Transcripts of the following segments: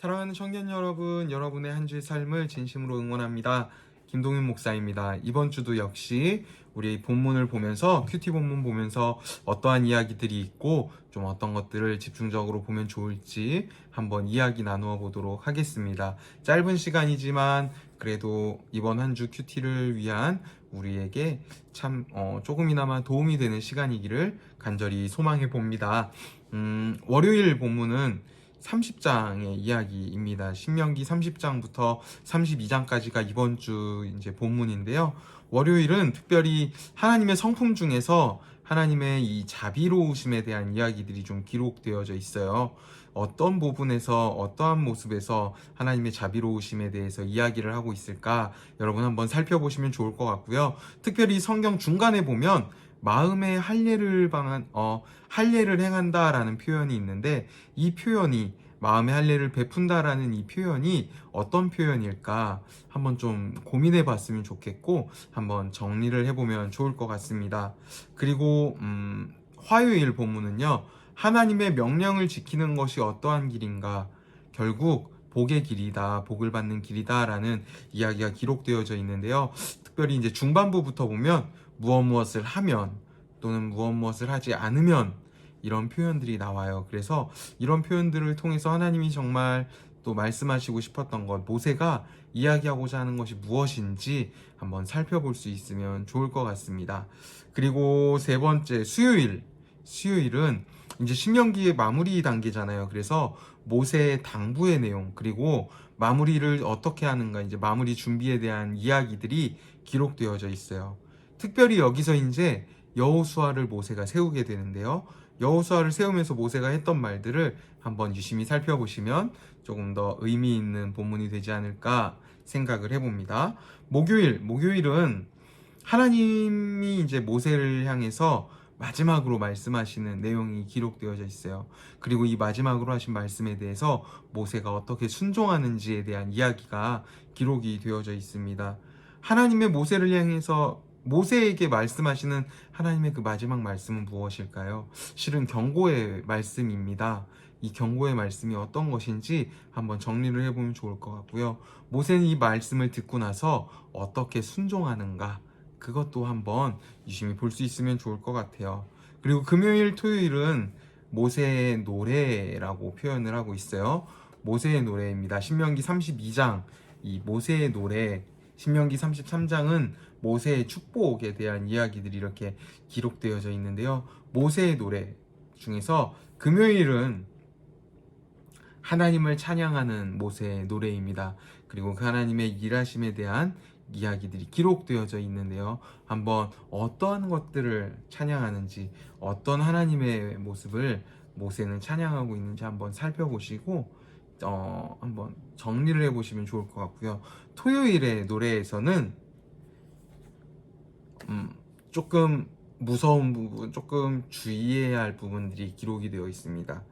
사랑하는 청년 여러분, 여러분의 한 주의 삶을 진심으로 응원합니다. 김동윤 목사입니다. 이번 주도 역시 우리 본문을 보면서 큐티 본문 보면서 어떠한 이야기들이 있고 좀 어떤 것들을 집중적으로 보면 좋을지 한번 이야기 나누어 보도록 하겠습니다. 짧은 시간이지만 그래도 이번 한 주 큐티를 위한 우리에게 참 조금이나마 도움이 되는 시간이기를 간절히 소망해 봅니다. 월요일 본문은 30장의 이야기입니다. 신명기 30장부터 32장까지가 이번 주 이제 본문인데요. 월요일은 특별히 하나님의 성품 중에서 하나님의 이 자비로우심에 대한 이야기들이 좀 기록되어져 있어요. 어떤 부분에서 어떠한 모습에서 하나님의 자비로우심에 대해서 이야기를 하고 있을까 여러분 한번 살펴보시면 좋을 것 같고요. 특별히 성경 중간에 보면 마음의 할례를 행한다라는 표현이 있는데 이 표현이 마음의 할례를 베푼다라는 이 표현이 어떤 표현일까 한번 좀 고민해 봤으면 좋겠고 한번 정리를 해보면 좋을 것 같습니다. 그리고 화요일 본문은요. 하나님의 명령을 지키는 것이 어떠한 길인가 결국 복의 길이다, 복을 받는 길이다라는 이야기가 기록되어져 있는데요. 특별히 이제 중반부부터 보면 무엇을 하면 또는 무엇을 하지 않으면 이런 표현들이 나와요. 그래서 이런 표현들을 통해서 하나님이 정말 또 말씀하시고 싶었던 것, 모세가 이야기하고자 하는 것이 무엇인지 한번 살펴볼 수 있으면 좋을 것 같습니다. 그리고 세 번째, 수요일은 이제 신명기의 마무리 단계잖아요. 그래서 모세의 당부의 내용, 그리고 마무리를 어떻게 하는가, 이제 마무리 준비에 대한 이야기들이 기록되어져 있어요. 특별히 여기서 이제 여호수아를 모세가 세우게 되는데요. 여호수아를 세우면서 모세가 했던 말들을 한번 유심히 살펴보시면 조금 더 의미 있는 본문이 되지 않을까 생각을 해봅니다. 목요일은 하나님이 이제 모세를 향해서 마지막으로 말씀하시는 내용이 기록되어져 있어요. 그리고 이 마지막으로 하신 말씀에 대해서 모세가 어떻게 순종하는지에 대한 이야기가 기록이 되어져 있습니다. 하나님의 모세를 향해서 모세에게 말씀하시는 하나님의 그 마지막 말씀은 무엇일까요? 실은 경고의 말씀입니다. 이 경고의 말씀이 어떤 것인지 한번 정리를 해보면 좋을 것 같고요. 모세는 이 말씀을 듣고 나서 어떻게 순종하는가 그것도 한번 유심히 볼 수 있으면 좋을 것 같아요. 그리고 금요일, 토요일은 모세의 노래라고 표현을 하고 있어요. 모세의 노래입니다. 신명기 32장, 이 모세의 노래, 신명기 33장은 모세의 축복에 대한 이야기들이 이렇게 기록되어져 있는데요. 모세의 노래 중에서 금요일은 하나님을 찬양하는 모세의 노래입니다. 그리고 그 하나님의 일하심에 대한 이야기들이 기록되어져 있는데요. 한번 어떠한 것들을 찬양하는지, 어떤 하나님의 모습을 모세는 찬양하고 있는지 한번 살펴보시고 한번 정리를 해보시면 좋을 것 같고요. 토요일의 노래에서는 조금 무서운 부분, 조금 주의해야 할 부분들이 기록이 되어 있습니다.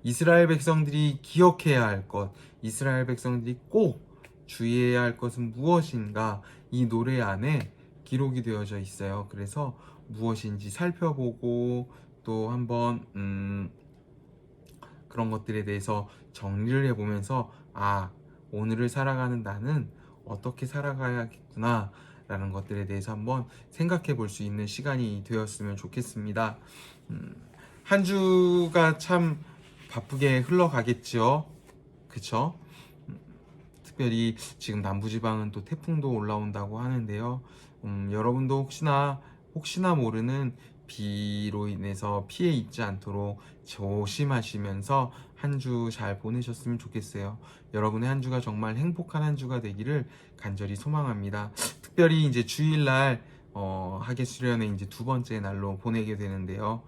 이스라엘 백성들이 기억해야 할 것, 이스라엘 백성들이 꼭 주의해야 할 것은 무엇인가 이 노래 안에 기록이 되어져 있어요. 그래서 무엇인지 살펴보고 또 한번 그런 것들에 대해서 정리를 해보면서 오늘을 살아가는 나는 어떻게 살아가야겠구나 라는 것들에 대해서 한번 생각해 볼 수 있는 시간이 되었으면 좋겠습니다. 한 주가 참 바쁘게 흘러가겠죠. 그쵸? 특별히 지금 남부지방은 또 태풍도 올라온다고 하는데요. 여러분도 혹시나 모르는 비로 인해서 피해 입지 않도록 조심하시면서 한 주 잘 보내셨으면 좋겠어요. 여러분의 한 주가 정말 행복한 한 주가 되기를 간절히 소망합니다. 특별히 이제 주일날 하계 수련회 이제 두 번째 날로 보내게 되는데요.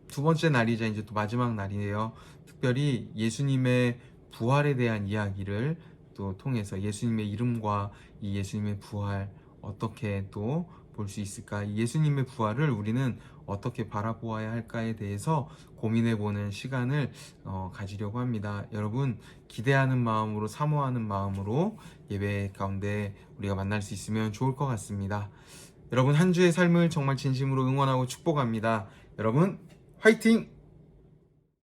두 번째 날이자 이제 또 마지막 날이에요. 특별히 예수님의 부활에 대한 이야기를 또 통해서 예수님의 이름과 이 예수님의 부활 어떻게 또 볼 수 있을까? 이 예수님의 부활을 우리는 어떻게 바라보아야 할까에 대해서 고민해보는 시간을 가지려고 합니다. 여러분 기대하는 마음으로 사모하는 마음으로 예배 가운데 우리가 만날 수 있으면 좋을 것 같습니다. 여러분 한 주의 삶을 정말 진심으로 응원하고 축복합니다. 여러분 화이팅!